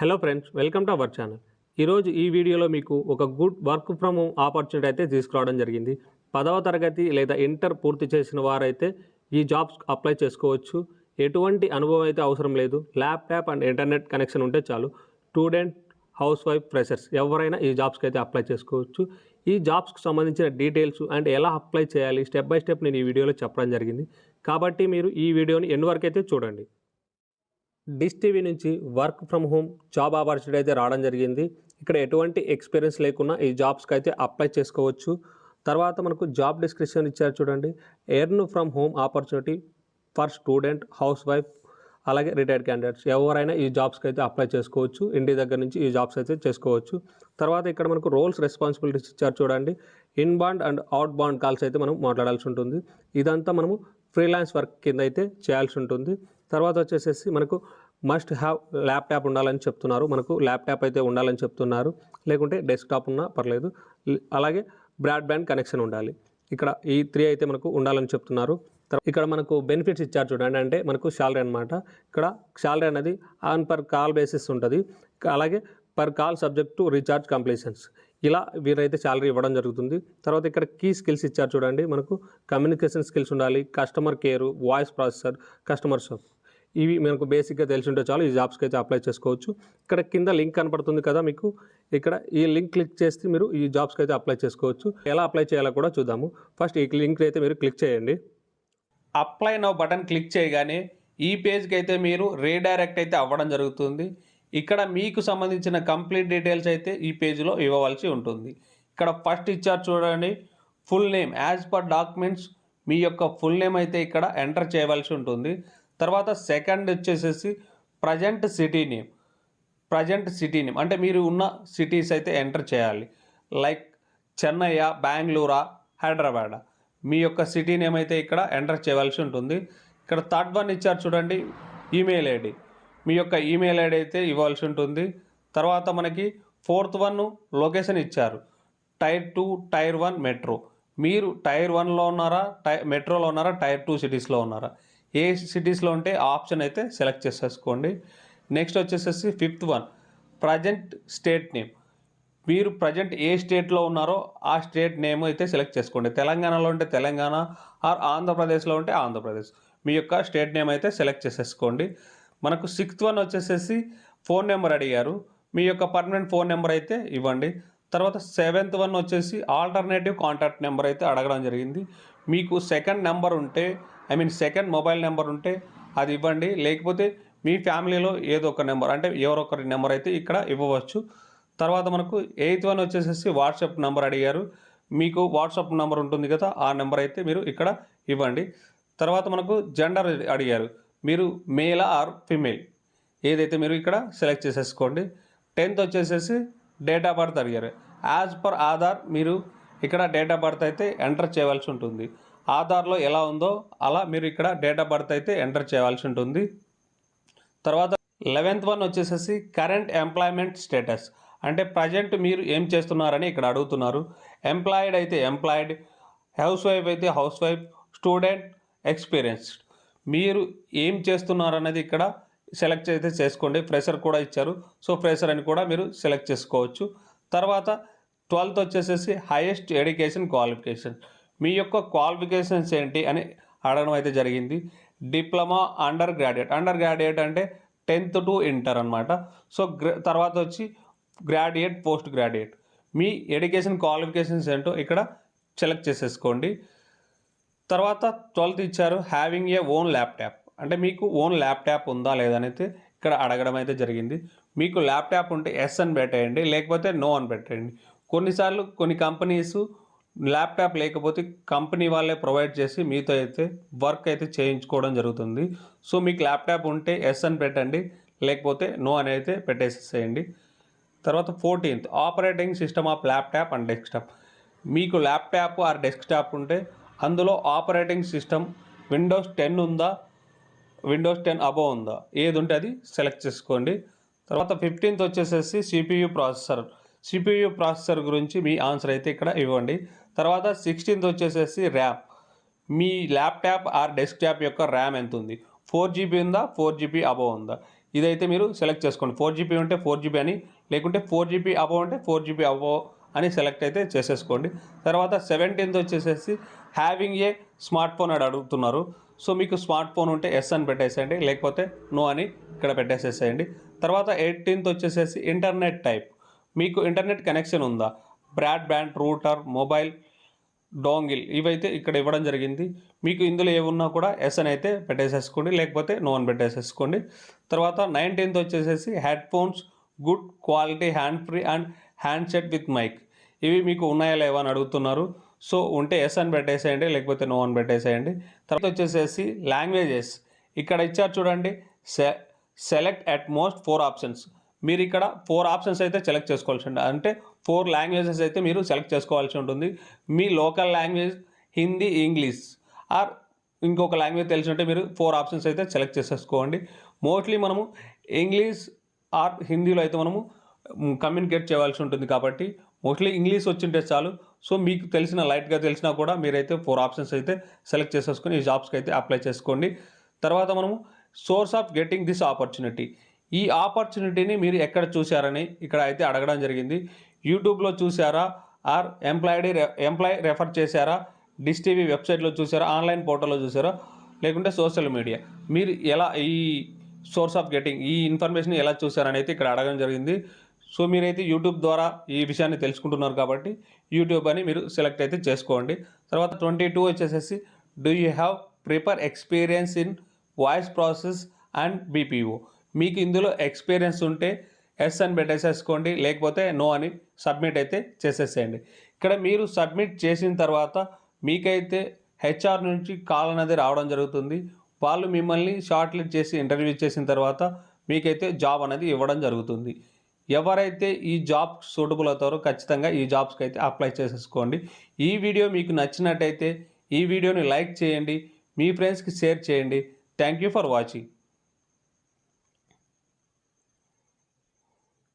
Hello friends, welcome to our channel. ఈరోజు ఈ వీడియోలో మీకు ఒక good work from home opportunity అయితే తీసుకురావడం జరిగింది. 10వ తరగతి లేదా ఇంటర్ పూర్తి చేసిన వారైతే ఈ జాబ్స్ అప్లై చేసుకోవచ్చు. ఎటువంటి అనుభవం అయితే అవసరం లేదు. ల్యాప్టాప్ అండ్ ఇంటర్నెట్ కనెక్షన్ ఉంటే చాలు. స్టూడెంట్, హౌస్ వైఫ్, ఫ్రెషర్స్ ఎవరైనా ఈ జాబ్స్కి అయితే అప్లై చేసుకోవచ్చు. ఈ జాబ్స్కి సంబంధించిన డీటెయిల్స్ అండ్ ఎలా అప్లై చేయాలి స్టెప్ బై స్టెప్ నేను ఈ వీడియోలో చెప్పడం జరిగింది. కాబట్టి మీరు ఈ వీడియోని ఎండ్ వరకు అయితే చూడండి. డిష్ టీవీ నుంచి work from home job opportunity అయితే రావడం జరిగింది. ఇక్కడ ఎటువంటి ఎక్స్పీరియన్స్ లేకున్నా ఈ జాబ్స్కి అయితే అప్లై చేసుకోవచ్చు. తర్వాత మనకు జాబ్ డిస్క్రిప్షన్ ఇచ్చారు చూడండి. Earn from home opportunity for student, house wife, అలాగే రిటైర్డ్ క్యాండిడేట్స్ ఎవరైనా ఈ జాబ్స్కి అయితే అప్లై చేసుకోవచ్చు. ఇంటి దగ్గర నుంచి ఈ జాబ్స్ అయితే చేసుకోవచ్చు. తర్వాత ఇక్కడ మనకు రోల్స్, రెస్పాన్సిబిలిటీస్ ఇచ్చారు చూడండి. Inbound and out bound calls అయితే మనం మాట్లాడాల్సి ఉంటుంది. ఇదంతా మనము ఫ్రీలాన్స్ వర్క్ కింద అయితే చేయాల్సి ఉంటుంది. తర్వాత వచ్చేసేసి మనకు మస్ట్ హ్యావ్ ల్యాప్టాప్ ఉండాలని చెప్తున్నారు. మనకు ల్యాప్టాప్ అయితే ఉండాలని చెప్తున్నారు, లేకుంటే డెస్క్టాప్ ఉన్నా పర్లేదు. అలాగే బ్రాడ్బ్యాండ్ కనెక్షన్ ఉండాలి. ఇక్కడ ఈ 3 అయితే మనకు ఉండాలని చెప్తున్నారు. ఇక్కడ మనకు బెనిఫిట్స్ ఇచ్చారు చూడండి. అంటే మనకు శాలరీ అనమాట. ఇక్కడ శాలరీ అనేది ఆన్ పర్ కాల్ బేసిస్ ఉంటుంది. అలాగే per call subject to recharge completions, ఇలా వీరైతే శాలరీ ఇవ్వడం జరుగుతుంది. తర్వాత ఇక్కడ కీ స్కిల్స్ ఇచ్చారు చూడండి. మనకు కమ్యూనికేషన్ స్కిల్స్ ఉండాలి, customer care, voice processor, customer serve, ఇవి మనకు బేసిక్గా తెలిసి ఉంటే చాలు ఈ జాబ్స్కి అయితే అప్లై చేసుకోవచ్చు. ఇక్కడ కింద లింక్ కనపడుతుంది కదా మీకు, ఇక్కడ ఈ లింక్ క్లిక్ చేస్తే మీరు ఈ జాబ్స్కి అయితే అప్లై చేసుకోవచ్చు. ఎలా అప్లై చేయాలో కూడా చూద్దాము. ఫస్ట్ ఈ లింక్ అయితే మీరు క్లిక్ చేయండి. అప్లై నౌ బటన్ క్లిక్ చేయగానే ఈ పేజ్కి అయితే మీరు రీడైరెక్ట్ అయితే అవ్వడం జరుగుతుంది. ఇక్కడ మీకు సంబంధించిన కంప్లీట్ డీటెయిల్స్ అయితే ఈ పేజ్లో ఇవ్వవలసి ఉంటుంది. ఇక్కడ ఫస్ట్ ఇచ్చారు చూడండి, full name as per documents. మీ యొక్క ఫుల్ నేమ్ అయితే ఇక్కడ ఎంటర్ చేయవలసి ఉంటుంది. తర్వాత సెకండ్ వచ్చేసేసి ప్రజెంట్ సిటీ నేమ్. అంటే మీరు ఉన్న సిటీస్ అయితే ఎంటర్ చేయాలి. లైక్ చెన్నయ్య, బెంగళూరా, హైదరాబాద్, మీ యొక్క సిటీ నేమ్ అయితే ఇక్కడ ఎంటర్ చేయవలసి ఉంటుంది. ఇక్కడ థర్డ్ వన్ ఇచ్చారు చూడండి, ఈమెయిల్ ఐడి. మీ యొక్క ఈమెయిల్ ఐడి అయితే ఇవ్వాల్సి ఉంటుంది. తర్వాత మనకి ఫోర్త్ వన్ లొకేషన్ ఇచ్చారు, టైర్ 2, టైర్ 1 మెట్రో. మీరు టైర్ 1లో ఉన్నారా, మెట్రోలో ఉన్నారా, టైర్ 2 సిటీస్లో ఉన్నారా? ఏ సిటీస్లో ఉంటే ఆప్షన్ అయితే సెలెక్ట్ చేసేసుకోండి. నెక్స్ట్ వచ్చేసేసి fifth one present state name. మీరు ప్రజెంట్ ఏ స్టేట్లో ఉన్నారో ఆ స్టేట్ నేమ్ అయితే సెలెక్ట్ చేసుకోండి. తెలంగాణలో ఉంటే తెలంగాణ, ఆర్ ఆంధ్రప్రదేశ్లో ఉంటే ఆంధ్రప్రదేశ్, మీ యొక్క స్టేట్ నేమ్ అయితే సెలెక్ట్ చేసేసుకోండి. మనకు సిక్స్త్ వన్ వచ్చేసేసి ఫోన్ నెంబర్ అడిగారు. మీ యొక్క పర్మనెంట్ ఫోన్ నెంబర్ అయితే ఇవ్వండి. తర్వాత సెవెంత్ వన్ వచ్చేసి ఆల్టర్నేటివ్ కాంటాక్ట్ నెంబర్ అయితే అడగడం జరిగింది. మీకు సెకండ్ మొబైల్ నెంబర్ ఉంటే అది ఇవ్వండి. లేకపోతే మీ ఫ్యామిలీలో ఏదో ఒక నెంబర్, అంటే ఎవరొకరి నెంబర్ అయితే ఇక్కడ ఇవ్వవచ్చు. తర్వాత మనకు ఎయిత్ వన్ వచ్చేసేసి వాట్సాప్ నెంబర్ అడిగారు. మీకు వాట్సాప్ నెంబర్ ఉంటుంది కదా, ఆ నెంబర్ అయితే మీరు ఇక్కడ ఇవ్వండి. తర్వాత మనకు జెండర్ అడిగారు, మీరు మేలా ఆర్ ఫిమేల్, ఏదైతే మీరు ఇక్కడ సెలెక్ట్ చేసేసుకోండి. 10th వచ్చేసేసి డేట్ ఆఫ్ బర్త్ అడిగారు. యాజ్ పర్ ఆధార్ మీరు ఇక్కడ డేట్ ఆఫ్ బర్త్ అయితే ఎంటర్ చేయవలసి ఉంటుంది. ఆధార్లో ఎలా ఉందో అలా మీరు ఇక్కడ డేట్ ఆఫ్ బర్త్ అయితే ఎంటర్ చేయవలసి ఉంటుంది. తర్వాత 11th వన్ వచ్చేసేసి కరెంట్ ఎంప్లాయ్మెంట్ స్టేటస్. అంటే ప్రజెంట్ మీరు ఏం చేస్తున్నారని ఇక్కడ అడుగుతున్నారు. ఎంప్లాయిడ్ అయితే ఎంప్లాయిడ్, హౌస్ వైఫ్ అయితే హౌస్ వైఫ్, స్టూడెంట్, ఎక్స్పీరియన్స్డ్, మీరు ఏం చేస్తున్నారు అనేది ఇక్కడ సెలెక్ట్ అయితే చేసుకోండి. ఫ్రెషర్ కూడా ఇచ్చారు, సో ఫ్రెషర్ అని కూడా మీరు సెలెక్ట్ చేసుకోవచ్చు. తర్వాత 12th వచ్చేసేసి హైయెస్ట్ ఎడ్యుకేషన్ క్వాలిఫికేషన్. మీ యొక్క క్వాలిఫికేషన్స్ ఏంటి అని అడగడం అయితే జరిగింది. డిప్లొమా, అండర్ గ్రాడ్యుయేట్ అంటే 10th to ఇంటర్ అనమాట. సో తర్వాత వచ్చి గ్రాడ్యుయేట్, పోస్ట్ గ్రాడ్యుయేట్, మీ ఎడ్యుకేషన్ క్వాలిఫికేషన్స్ ఏంటో ఇక్కడ సెలెక్ట్ చేసేసుకోండి. తర్వాత 12th ఇచ్చారు హ్యావింగ్ ఏ ఓన్ ల్యాప్టాప్. అంటే మీకు ఓన్ ల్యాప్టాప్ ఉందా లేదనైతే ఇక్కడ అడగడం అయితే జరిగింది. మీకు ల్యాప్టాప్ ఉంటే ఎస్ అని పెట్టేయండి, లేకపోతే నో అని పెట్టేయండి. కొన్నిసార్లు కొన్ని కంపెనీస్ ల్యాప్టాప్ లేకపోతే కంపెనీ వాళ్ళే ప్రొవైడ్ చేసి మీతో అయితే వర్క్ అయితే చేయించుకోవడం జరుగుతుంది. సో మీకు ల్యాప్టాప్ ఉంటే ఎస్ అని పెట్టండి, లేకపోతే నో అని అయితే పెట్టేసేయండి. తర్వాత 14th operating system of laptop and desktop. మీకు ల్యాప్టాప్ ఆర్ డెస్క్టాప్ ఉంటే అందులో ఆపరేటింగ్ సిస్టమ్ విండోస్ 10 ఉందా, విండోస్ 10 అబోవ్ ఉందా, ఏది ఉంటే అది సెలెక్ట్ చేసుకోండి. తర్వాత 15th వచ్చేసేసి సిపియు ప్రాసెసర్ గురించి మీ ఆన్సర్ అయితే ఇక్కడ ఇవ్వండి. తర్వాత 16th వచ్చేసేసి RAM. Me laptop or desktop యొక్క ర్యామ్ ఎంత ఉంది, 4 GB ఉందా, 4 GB అబోవ్ ఉందా, ఇదైతే మీరు సెలెక్ట్ చేసుకోండి. 4GB ఉంటే 4GB అని, లేకుంటే 4GB అబోవ్ ఉంటే 4GB అబోవ్ అని సెలెక్ట్ అయితే చేసేసుకోండి. తర్వాత 17th వచ్చేసేసి హ్యావింగ్ ఏ స్మార్ట్ ఫోన్ అని అడుగుతున్నారు. సో మీకు స్మార్ట్ ఫోన్ ఉంటే ఎస్ అని పెట్టేసేయండి, లేకపోతే నో అని ఇక్కడ పెట్టేసేసేయండి. తర్వాత 18th వచ్చేసేసి ఇంటర్నెట్ టైప్, మీకు ఇంటర్నెట్ కనెక్షన్ ఉందా, బ్రాడ్బ్యాండ్, రూటర్, మొబైల్, డోంగిల్ ఇవైతే ఇక్కడ ఇవ్వడం జరిగింది. మీకు ఇందులో ఏమున్నా కూడా ఎస్ అని అయితే పెట్టేసేసుకోండి, లేకపోతే నో అని పెట్టేసేసుకోండి. తర్వాత 19th వచ్చేసేసి headphones, good quality, hand free and handset with mic, ఇవి మీకు ఉన్నాయా లేవా అని అడుగుతున్నారు. సో ఉంటే ఎస్ అని పెట్టేసేయండి, లేకపోతే నో అని పెట్టేసేయండి. తర్వాత వచ్చేసేసి లాంగ్వేజెస్, ఇక్కడ ఇచ్చారు చూడండి, సెలెక్ట్ అట్ మోస్ట్ 4 ఆప్షన్స్. మీరు ఇక్కడ 4 ఆప్షన్స్ అయితే సెలెక్ట్ చేసుకోవాల్సి ఉంటుంది. అంటే 4 లాంగ్వేజెస్ అయితే మీరు సెలెక్ట్ చేసుకోవాల్సి ఉంటుంది. మీ local language Hindi, English or ఇంకొక లాంగ్వేజ్ తెలిసి ఉంటే మీరు 4 ఆప్షన్స్ అయితే సెలెక్ట్ చేసేసుకోండి. మోస్ట్లీ మనము ఇంగ్లీష్ ఆర్ హిందీలో అయితే మనము కమ్యూనికేట్ చేయాల్సి ఉంటుంది కాబట్టి మోస్ట్లీ ఇంగ్లీష్ వచ్చింటే చాలు. సో మీకు లైట్గా తెలిసినా కూడా మీరైతే 4 ఆప్షన్స్ అయితే సెలెక్ట్ చేసేసుకొని ఈ జాబ్స్కి అయితే అప్లై చేసుకోండి. తర్వాత మనము source of getting this opportunity, ఈ ఆపర్చునిటీని మీరు ఎక్కడ చూశారని ఇక్కడ అయితే అడగడం జరిగింది. యూట్యూబ్లో చూసారా, ఆర్ ఎంప్లాయ్ రెఫర్ చేశారా, డిష్ టీవీ వెబ్సైట్లో చూసారా, ఆన్లైన్ పోర్టల్లో చూసారా, లేకుంటే సోషల్ మీడియా, మీరు ఎలా ఈ సోర్స్ ఆఫ్ గెట్టింగ్ ఈ ఇన్ఫర్మేషన్ ఎలా చూసారని అయితే ఇక్కడ అడగడం జరిగింది. సో మీరైతే యూట్యూబ్ ద్వారా ఈ విషయాన్ని తెలుసుకుంటున్నారు కాబట్టి యూట్యూబ్ అని మీరు సెలెక్ట్ అయితే చేసుకోండి. తర్వాత 22 వచ్చేసేసి do you have proper experience in voice process and BPO, మీకు ఇందులో ఎక్స్పీరియన్స్ ఉంటే ఎస్ అని పెట్టేసేసుకోండి, లేకపోతే నో అని సబ్మిట్ అయితే చేసేసేయండి. ఇక్కడ మీరు సబ్మిట్ చేసిన తర్వాత మీకైతే హెచ్ఆర్ నుంచి కాల్ అనేది రావడం జరుగుతుంది. వాళ్ళు మిమ్మల్ని షార్ట్ లిస్ట్ చేసి ఇంటర్వ్యూ చేసిన తర్వాత మీకైతే జాబ్ అనేది ఇవ్వడం జరుగుతుంది. ఎవరైతే ఈ జాబ్ సూటబుల్ అవుతారో ఖచ్చితంగా ఈ జాబ్స్కి అయితే అప్లై చేసేసుకోండి. ఈ వీడియో మీకు నచ్చినట్టయితే ఈ వీడియోని లైక్ చేయండి, మీ ఫ్రెండ్స్కి షేర్ చేయండి. Thank you for watching.